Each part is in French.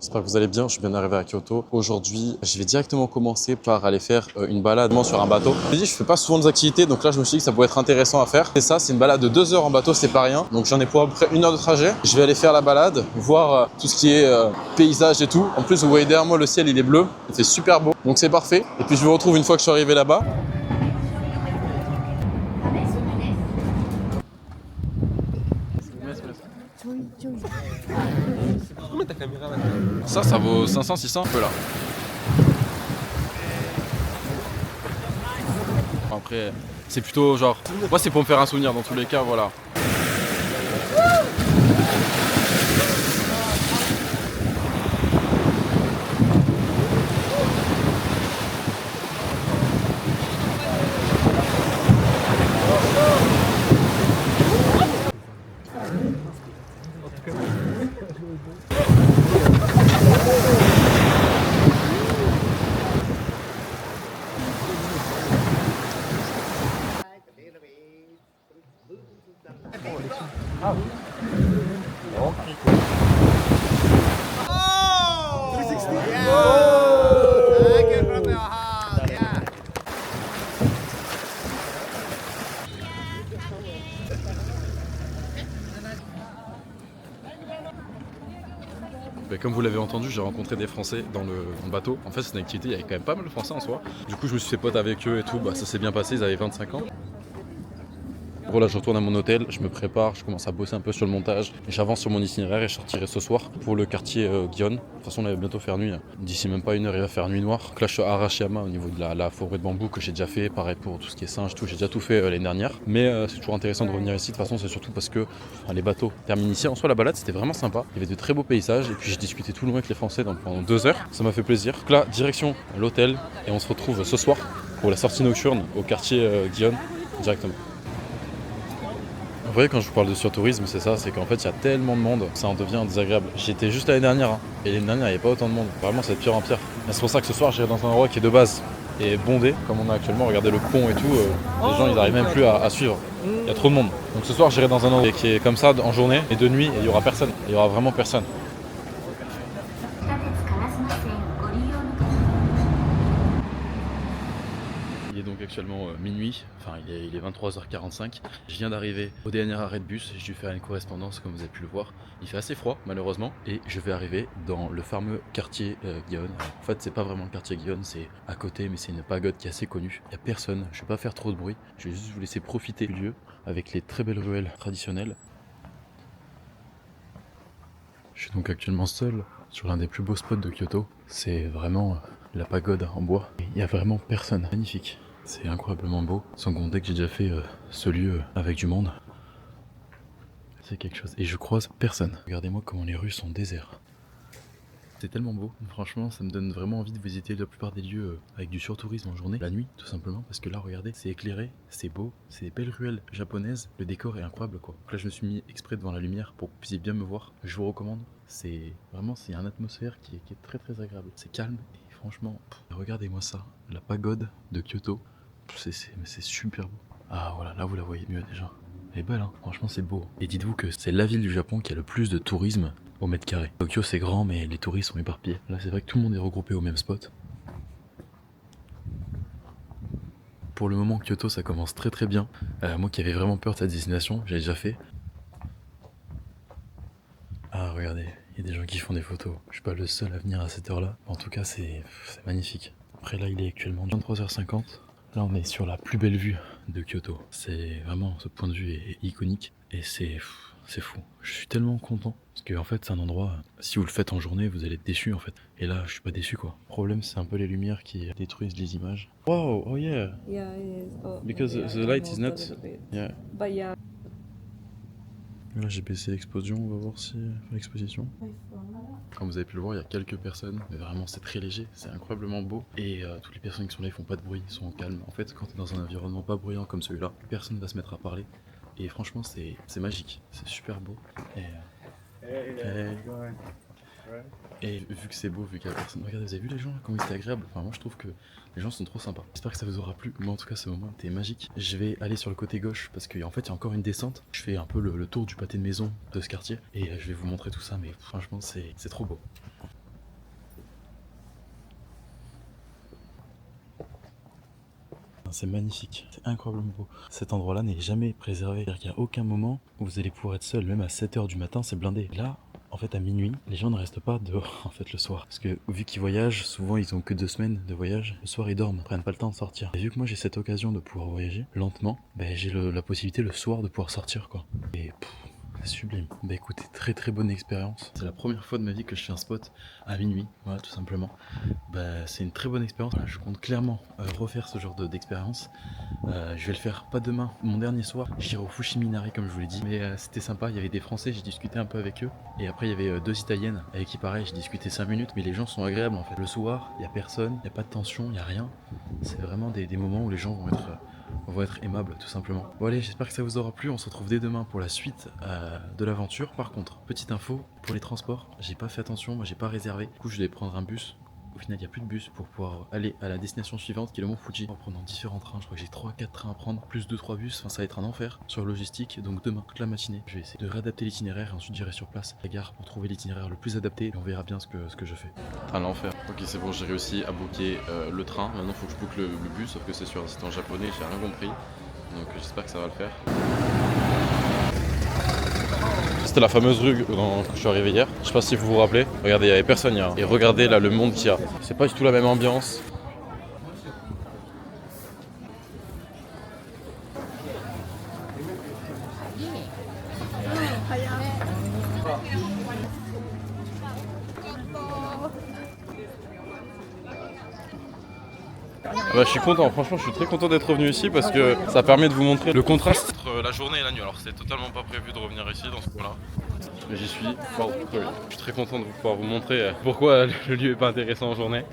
J'espère que vous allez bien, je suis bien arrivé à Kyoto. Aujourd'hui, je vais directement commencer par aller faire une balade sur un bateau. Je fais pas souvent des activités, donc là je me suis dit que ça pourrait être intéressant à faire. C'est ça, c'est une balade de 2 heures en bateau, c'est pas rien. Donc j'en ai pour à peu près 1 heure de trajet. Je vais aller faire la balade, voir tout ce qui est paysage et tout. En plus, vous voyez derrière moi, le ciel il est bleu, il fait super beau, donc c'est parfait. Et puis je vous retrouve une fois que je suis arrivé là-bas. Ça vaut 500, 600 un peu là. Après, c'est plutôt genre, moi c'est pour me faire un souvenir dans tous les cas, voilà. Comme vous l'avez entendu, j'ai rencontré des Français dans le bateau. En fait, c'est une activité, il y avait quand même pas mal de Français en soi. Du coup, je me suis fait pote avec eux et tout. Ça s'est bien passé, ils avaient 25 ans. Bon, là, je retourne à mon hôtel, je me prépare, je commence à bosser un peu sur le montage. Et j'avance sur mon itinéraire et je sortirai ce soir pour le quartier Gion. De toute façon, on va bientôt faire nuit. D'ici même pas 1 heure, il va faire nuit noire. Donc là, je suis à Arashiyama au niveau de la forêt de bambou que j'ai déjà fait. Pareil pour tout ce qui est singe, tout. J'ai déjà tout fait l'année dernière. Mais c'est toujours intéressant de revenir ici. De toute façon, c'est surtout parce que les bateaux terminent ici. En soi, la balade, c'était vraiment sympa. Il y avait de très beaux paysages. Et puis, j'ai discuté tout le long avec les Français pendant 2 heures. Ça m'a fait plaisir. Donc là, direction l'hôtel. Et on se retrouve ce soir pour la sortie nocturne au quartier Gion directement. Vous voyez, quand je vous parle de surtourisme, c'est ça, c'est qu'en fait il y a tellement de monde, ça en devient désagréable. J'y étais juste l'année dernière, et l'année dernière il n'y avait pas autant de monde. Vraiment, c'est de pire en pire. Et c'est pour ça que ce soir j'irai dans un endroit qui est de base et bondé, comme on a actuellement. Regardez le pont et tout, les gens ils n'arrivent même plus à suivre. Il y a trop de monde. Donc ce soir j'irai dans un endroit qui est comme ça en journée et de nuit, et il y aura personne. Il y aura vraiment personne. Donc actuellement minuit, enfin il est 23h45. Je viens d'arriver au dernier arrêt de bus, j'ai dû faire une correspondance comme vous avez pu le voir. Il fait assez froid malheureusement et je vais arriver dans le fameux quartier Gion. En fait c'est pas vraiment le quartier Gion, c'est à côté, mais c'est une pagode qui est assez connue. Il n'y a personne, je vais pas faire trop de bruit, je vais juste vous laisser profiter du lieu avec les très belles ruelles traditionnelles. Je suis donc actuellement seul sur l'un des plus beaux spots de Kyoto. C'est vraiment la pagode en bois. Il n'y a vraiment personne. Magnifique. C'est incroyablement beau. Sans compter que j'ai déjà fait ce lieu avec du monde. C'est quelque chose. Et je croise personne. Regardez-moi comment les rues sont désertes. C'est tellement beau, franchement ça me donne vraiment envie de visiter la plupart des lieux avec du surtourisme en journée, la nuit tout simplement, parce que là regardez, c'est éclairé, c'est beau, c'est des belles ruelles japonaises, le décor est incroyable quoi. Donc là je me suis mis exprès devant la lumière pour que vous puissiez bien me voir, je vous recommande, c'est vraiment c'est une atmosphère qui est très très agréable, c'est calme et franchement, regardez-moi ça, la pagode de Kyoto, c'est super beau. Ah voilà, là vous la voyez mieux déjà. Elle est belle hein, franchement c'est beau. Et dites-vous que c'est la ville du Japon qui a le plus de tourisme au mètre carré. Tokyo c'est grand mais les touristes sont éparpillés. Là c'est vrai que tout le monde est regroupé au même spot. Pour le moment Kyoto ça commence très très bien. Moi qui avais vraiment peur de cette destination, j'ai déjà fait. Ah regardez, il y a des gens qui font des photos. Je suis pas le seul à venir à cette heure là. En tout cas c'est magnifique. Après là il est actuellement 23h50. Là on est sur la plus belle vue de Kyoto. C'est vraiment, ce point de vue est iconique et c'est fou. Je suis tellement content parce que en fait c'est un endroit, si vous le faites en journée vous allez être déçu en fait. Et là je suis pas déçu quoi. Le problème c'est un peu les lumières qui détruisent les images. Wow, oh yeah. Yeah, it is. Oh, Because yeah, the light is almost a not. little bit. Yeah. But yeah. Là j'ai baissé l'exposition, on va voir si l'exposition. Comme vous avez pu le voir, il y a quelques personnes, mais vraiment c'est très léger, c'est incroyablement beau. Et toutes les personnes qui sont là, ils font pas de bruit, ils sont calmes. En fait, quand tu es dans un environnement pas bruyant comme celui-là, personne va se mettre à parler. Et franchement, c'est magique, c'est super beau. Et vu que c'est beau, vu qu'il y a personne, regardez, vous avez vu les gens là, comment ils étaient agréables. Enfin, moi je trouve que les gens sont trop sympas. J'espère que ça vous aura plu. Moi en tout cas, ce moment était magique. Je vais aller sur le côté gauche parce qu'en fait, il y a encore une descente. Je fais un peu le tour du pâté de maison de ce quartier et je vais vous montrer tout ça. Mais franchement, c'est trop beau. C'est magnifique, c'est incroyablement beau. Cet endroit-là n'est jamais préservé. C'est-à-dire qu'il n'y a aucun moment où vous allez pouvoir être seul, même à 7h du matin, c'est blindé. Là, en fait, à minuit, les gens ne restent pas dehors, en fait, le soir. Parce que, vu qu'ils voyagent, souvent, ils ont que 2 semaines de voyage. Le soir, ils dorment, ils prennent pas le temps de sortir. Et vu que moi, j'ai cette occasion de pouvoir voyager lentement, ben, j'ai la possibilité le soir de pouvoir sortir, quoi. Et c'est sublime. Bah écoutez, très très bonne expérience. C'est la première fois de ma vie que je fais un spot à minuit, voilà, tout simplement. Bah c'est une très bonne expérience. Voilà, je compte clairement refaire ce genre d'expérience. Je vais le faire pas demain, mon dernier soir. J'irai au Fushiminari comme je vous l'ai dit. Mais c'était sympa, il y avait des Français, j'ai discuté un peu avec eux. Et après il y avait 2 Italiennes avec qui pareil, j'ai discuté 5 minutes. Mais les gens sont agréables en fait. Le soir, il n'y a personne, il n'y a pas de tension, il n'y a rien. C'est vraiment des moments où les gens vont être aimables tout simplement. Bon allez, j'espère que ça vous aura plu, on se retrouve dès demain pour la suite de l'aventure. Par contre, petite info, pour les transports, j'ai pas fait attention, moi j'ai pas réservé. Du coup je devais prendre un bus. Au final il n'y a plus de bus pour pouvoir aller à la destination suivante qui est le Mont Fuji. On va prendre différents trains, je crois que j'ai 3-4 trains à prendre, plus 2-3 bus, enfin ça va être un enfer sur logistique. Donc demain, toute la matinée, je vais essayer de réadapter l'itinéraire et ensuite j'irai sur place à la gare pour trouver l'itinéraire le plus adapté et on verra bien ce que je fais. Un enfer. Ok c'est bon, j'ai réussi à booker le train, maintenant faut que je boucle le bus, sauf que c'est sur un site en japonais, j'ai rien compris. Donc j'espère que ça va le faire. C'était la fameuse rue quand je suis arrivé hier. Je sais pas si vous vous rappelez. Regardez, il n'y avait personne hier. Et regardez là le monde qu'il y a. C'est pas du tout la même ambiance. Bah, je suis content, franchement je suis très content d'être revenu ici parce que ça permet de vous montrer le contraste entre la journée et la nuit. Alors c'était totalement pas prévu de revenir ici dans ce coin-là. Mais j'y suis fort. Je suis très content de pouvoir vous montrer pourquoi le lieu est pas intéressant en journée.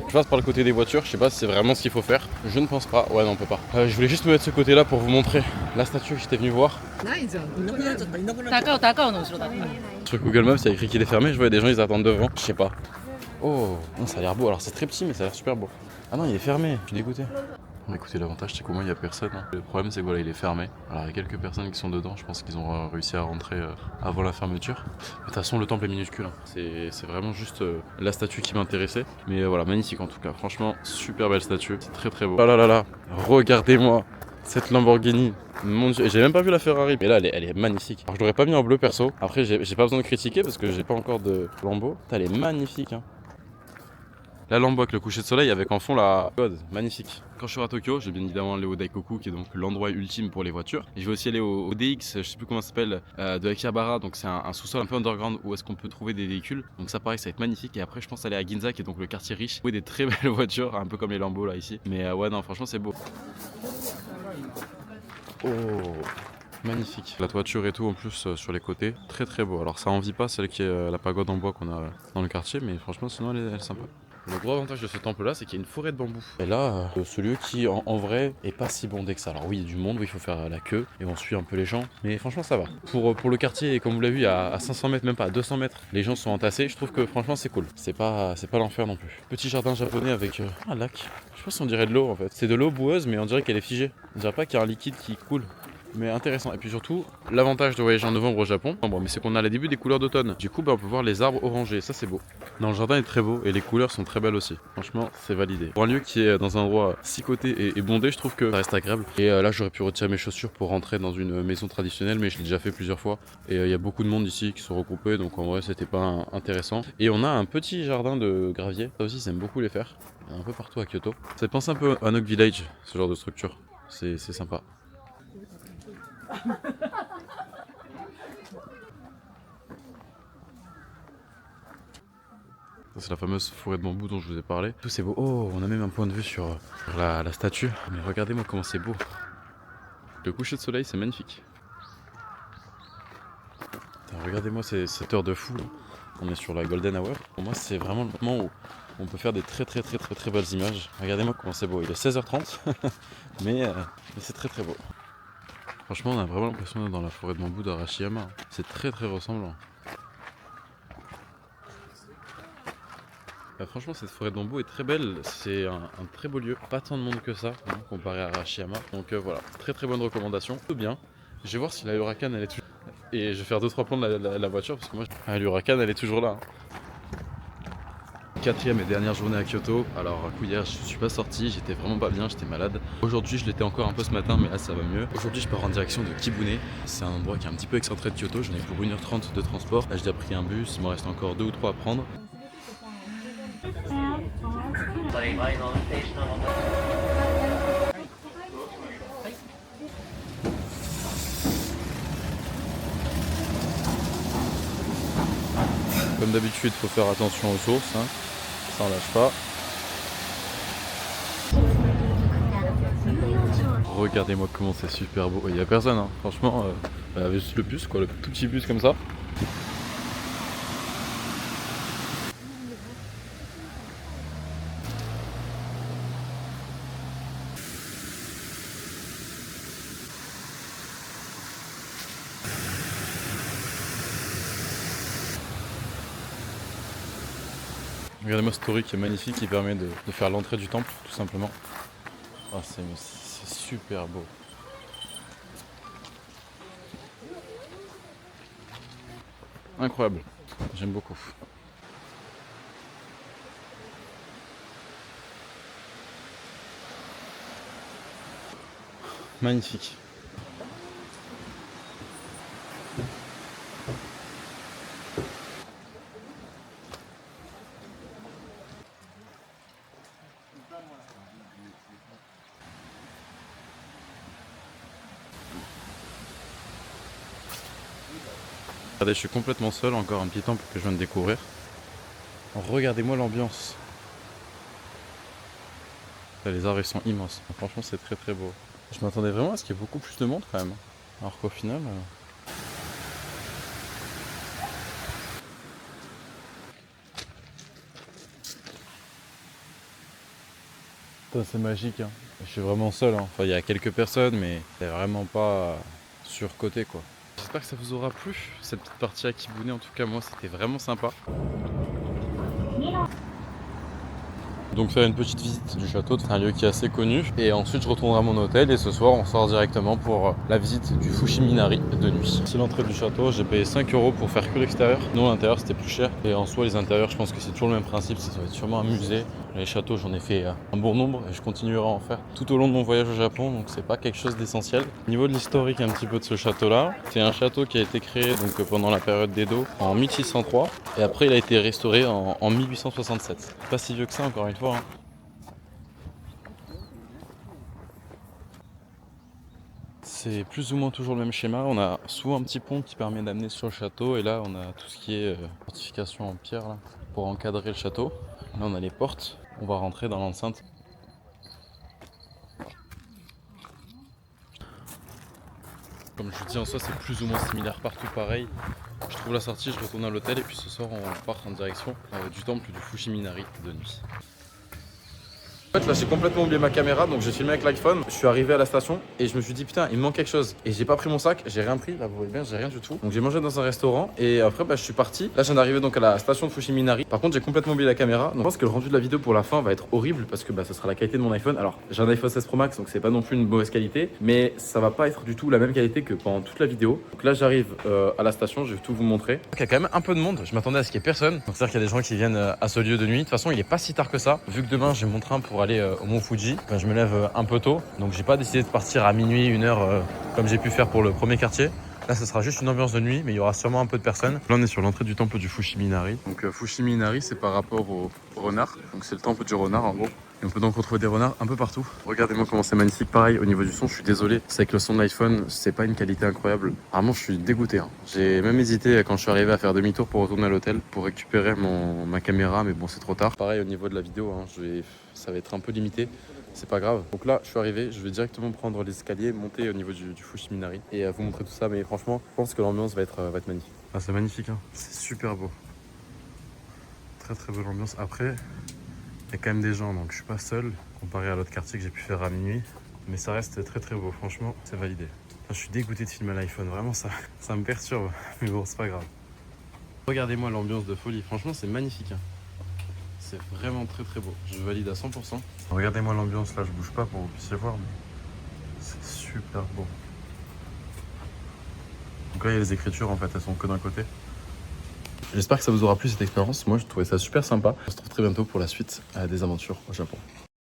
Je passe par le côté des voitures, je sais pas si c'est vraiment ce qu'il faut faire. Je ne pense pas, ouais non on peut pas. Je voulais juste me mettre ce côté là pour vous montrer la statue que j'étais venu voir. Sur Google Maps il y a écrit qu'il est fermé, je vois des gens ils attendent devant, je sais pas. Oh, non, ça a l'air beau, alors c'est très petit mais ça a l'air super beau. Ah non il est fermé, je suis dégoûté. Écoutez, l'avantage c'est qu'au moins il n'y a personne. Le problème c'est que voilà, il est fermé. Alors il y a quelques personnes qui sont dedans, je pense qu'ils ont réussi à rentrer avant la fermeture. De toute façon, le temple est minuscule. C'est vraiment juste la statue qui m'intéressait. Mais voilà, magnifique en tout cas. Franchement, super belle statue. C'est très très beau. Oh là là là, regardez-moi cette Lamborghini. Mon Dieu, j'ai même pas vu la Ferrari. Mais là, elle est magnifique. Alors je l'aurais pas mis en bleu perso. Après, j'ai pas besoin de critiquer parce que j'ai pas encore de Lambo. Elle est magnifique. Hein. La Lambo avec le coucher de soleil avec en fond la God, magnifique. Quand je serai à Tokyo, je vais bien évidemment aller au Daikoku qui est donc l'endroit ultime pour les voitures. Et je vais aussi aller au DX, je sais plus comment ça s'appelle, de Akihabara, donc c'est un sous-sol un peu underground où est-ce qu'on peut trouver des véhicules. Donc ça pareil, ça va être magnifique. Et après je pense aller à Ginza qui est donc le quartier riche, où il y a des très belles voitures, un peu comme les Lambo là ici. Mais ouais non franchement c'est beau. Oh magnifique. La toiture et tout en plus sur les côtés, très très beau. Alors ça envie pas celle qui est la pagode en bois qu'on a dans le quartier, mais franchement sinon elle est sympa. Le gros avantage de ce temple là c'est qu'il y a une forêt de bambou. Et là ce lieu qui en vrai est pas si bondé que ça. Alors oui il y a du monde, oui il faut faire la queue et on suit un peu les gens. Mais franchement ça va. Pour le quartier et comme vous l'avez vu à 500 mètres, même pas à 200 mètres, les gens sont entassés. Je trouve que franchement c'est cool. C'est pas l'enfer non plus. Petit jardin japonais avec un lac. Je sais pas si on dirait de l'eau en fait. C'est de l'eau boueuse mais on dirait qu'elle est figée. On dirait pas qu'il y a un liquide qui coule. Mais intéressant. Et puis surtout, l'avantage de voyager en novembre au Japon, mais c'est qu'on a le début des couleurs d'automne. Du coup, on peut voir les arbres orangés. Ça, c'est beau. Non, le jardin est très beau et les couleurs sont très belles aussi. Franchement, c'est validé. Pour un lieu qui est dans un endroit si coté et bondé, je trouve que ça reste agréable. Et là, j'aurais pu retirer mes chaussures pour rentrer dans une maison traditionnelle, mais je l'ai déjà fait plusieurs fois. Et il y a beaucoup de monde ici qui sont regroupés, donc en vrai, c'était pas intéressant. Et on a un petit jardin de gravier. Ça aussi, ils aiment beaucoup les faire. Il y en a un peu partout à Kyoto. Ça pense un peu à Nock Village, ce genre de structure. C'est sympa. C'est la fameuse forêt de bambou dont je vous ai parlé. Tout c'est beau. Oh, on a même un point de vue sur la statue. Mais regardez-moi comment c'est beau. Le coucher de soleil, c'est magnifique. Regardez-moi cette heure de fou. Là. On est sur la Golden Hour. Pour moi, c'est vraiment le moment où on peut faire des très belles images. Regardez-moi comment c'est beau. Il est 16h30, mais c'est très beau. Franchement, on a vraiment l'impression d'être dans la forêt de bambou d'Arashiyama. C'est très ressemblant. Franchement, cette forêt de bambou est très belle. C'est un très beau lieu. Pas tant de monde que ça, hein, comparé à Arashiyama. Donc voilà, très bonne recommandation. Tout bien. Je vais voir si la Huracan elle est toujours. Et je vais faire 2-3 plans de la voiture parce que moi, la Huracan elle est toujours là. Quatrième et dernière journée à Kyoto. Alors hier je suis pas sorti, j'étais vraiment pas bien, j'étais malade. Aujourd'hui je l'étais encore un peu ce matin, mais là ça va mieux. Aujourd'hui je pars en direction de Kibune. C'est un endroit qui est un petit peu excentré de Kyoto. J'en ai pour 1h30 de transport. Là j'ai déjà pris un bus, il m'en reste encore 2 ou 3 à prendre. Comme d'habitude, il faut faire attention aux sources, hein. Ça on lâche pas. Regardez-moi comment c'est super beau. Il n'y a personne, hein. Franchement, juste le bus, quoi, le tout petit bus comme ça. Regardez-moi ce torii qui est magnifique, qui permet de faire l'entrée du temple, tout simplement. Oh, c'est super beau. Incroyable, j'aime beaucoup. Magnifique. Regardez, je suis complètement seul, encore un petit temple que je viens de découvrir. Regardez-moi l'ambiance. Les arbres ils sont immenses. Franchement, c'est très très beau. Je m'attendais vraiment à ce qu'il y ait beaucoup plus de monde quand même. Alors qu'au final. C'est magique, hein. Je suis vraiment seul, hein. Enfin, il y a quelques personnes, mais c'est vraiment pas surcoté quoi. J'espère que ça vous aura plu, cette petite partie à Kibune. En tout cas, moi, c'était vraiment sympa. Donc faire une petite visite du château, c'est un lieu qui est assez connu. Et ensuite je retournerai à mon hôtel et ce soir on sort directement pour la visite du Fushiminari de nuit. C'est l'entrée du château, j'ai payé 5 € pour faire que l'extérieur. Non, l'intérieur c'était plus cher. Et en soi les intérieurs je pense que c'est toujours le même principe, ça va être sûrement un musée. Les châteaux j'en ai fait un bon nombre et je continuerai à en faire tout au long de mon voyage au Japon, donc c'est pas quelque chose d'essentiel. Au niveau de l'historique un petit peu de ce château là, c'est un château qui a été créé donc, pendant la période d'Edo en 1603 et après il a été restauré en 1867. Pas si vieux que ça encore une fois, hein. C'est plus ou moins toujours le même schéma. On a souvent un petit pont qui permet d'amener sur le château et là on a tout ce qui est fortification en pierre là, pour encadrer le château. Là on a les portes, on va rentrer dans l'enceinte. Comme je vous dis, en soi c'est plus ou moins similaire partout pareil. Je trouve la sortie, je retourne à l'hôtel et puis ce soir on part en direction du temple du Fushiminari de nuit. En fait là j'ai complètement oublié ma caméra, donc j'ai filmé avec l'iPhone. Je suis arrivé à la station et je me suis dit putain il me manque quelque chose. Et j'ai pas pris mon sac, j'ai rien pris, là vous voyez bien j'ai rien du tout. Donc j'ai mangé dans un restaurant et après je suis parti. Là je viens d'arriver donc à la station de Fushiminari. Par contre j'ai complètement oublié la caméra. Donc je pense que le rendu de la vidéo pour la fin va être horrible parce que ça sera la qualité de mon iPhone. Alors j'ai un iPhone 16 Pro Max donc c'est pas non plus une mauvaise qualité. Mais ça va pas être du tout la même qualité que pendant toute la vidéo. Donc là j'arrive à la station, je vais tout vous montrer. Il y a quand même un peu de monde, je m'attendais à ce qu'il y ait personne. Donc c'est-à-dire qu'il y a des gens qui viennent à ce lieu de nuit. De toute façon il est pas si tard que ça. Vu que demain j'ai mon train pour aller au Mont Fuji. Je me lève un peu tôt, donc j'ai pas décidé de partir à minuit, 1h comme j'ai pu faire pour le premier quartier. Là, ce sera juste une ambiance de nuit, mais il y aura sûrement un peu de personnes. Là, on est sur l'entrée du temple du Fushiminari. Donc, Fushiminari, c'est par rapport au renard. Donc, c'est le temple du renard en gros. Et on peut donc retrouver des renards un peu partout. Regardez-moi comment c'est magnifique. Pareil, au niveau du son, je suis désolé. C'est avec le son de l'iPhone, c'est pas une qualité incroyable. Vraiment, je suis dégoûté, hein. J'ai même hésité quand je suis arrivé à faire demi-tour pour retourner à l'hôtel pour récupérer ma caméra, mais bon, c'est trop tard. Pareil, au niveau de la vidéo, hein, ça va être un peu limité. C'est pas grave. Donc là, je suis arrivé, je vais directement prendre les escaliers, monter au niveau du Fushiminari et vous montrer tout ça. Mais franchement, je pense que l'ambiance va être magnifique. Ah, c'est magnifique, hein. C'est super beau. Très très belle ambiance. Après, il y a quand même des gens, donc je suis pas seul comparé à l'autre quartier que j'ai pu faire à minuit. Mais ça reste très très beau, franchement, c'est validé. Enfin, je suis dégoûté de filmer à l'iPhone, vraiment ça me perturbe. Mais bon, c'est pas grave. Regardez-moi l'ambiance de folie, franchement, c'est magnifique, hein. C'est vraiment très très beau, je valide à 100%. Regardez-moi l'ambiance là, je bouge pas pour que vous puissiez voir, mais c'est super beau. Donc là il y a les écritures en fait, elles sont que d'un côté. J'espère que ça vous aura plu cette expérience. Moi, je trouvais ça super sympa. On se retrouve très bientôt pour la suite des aventures au Japon.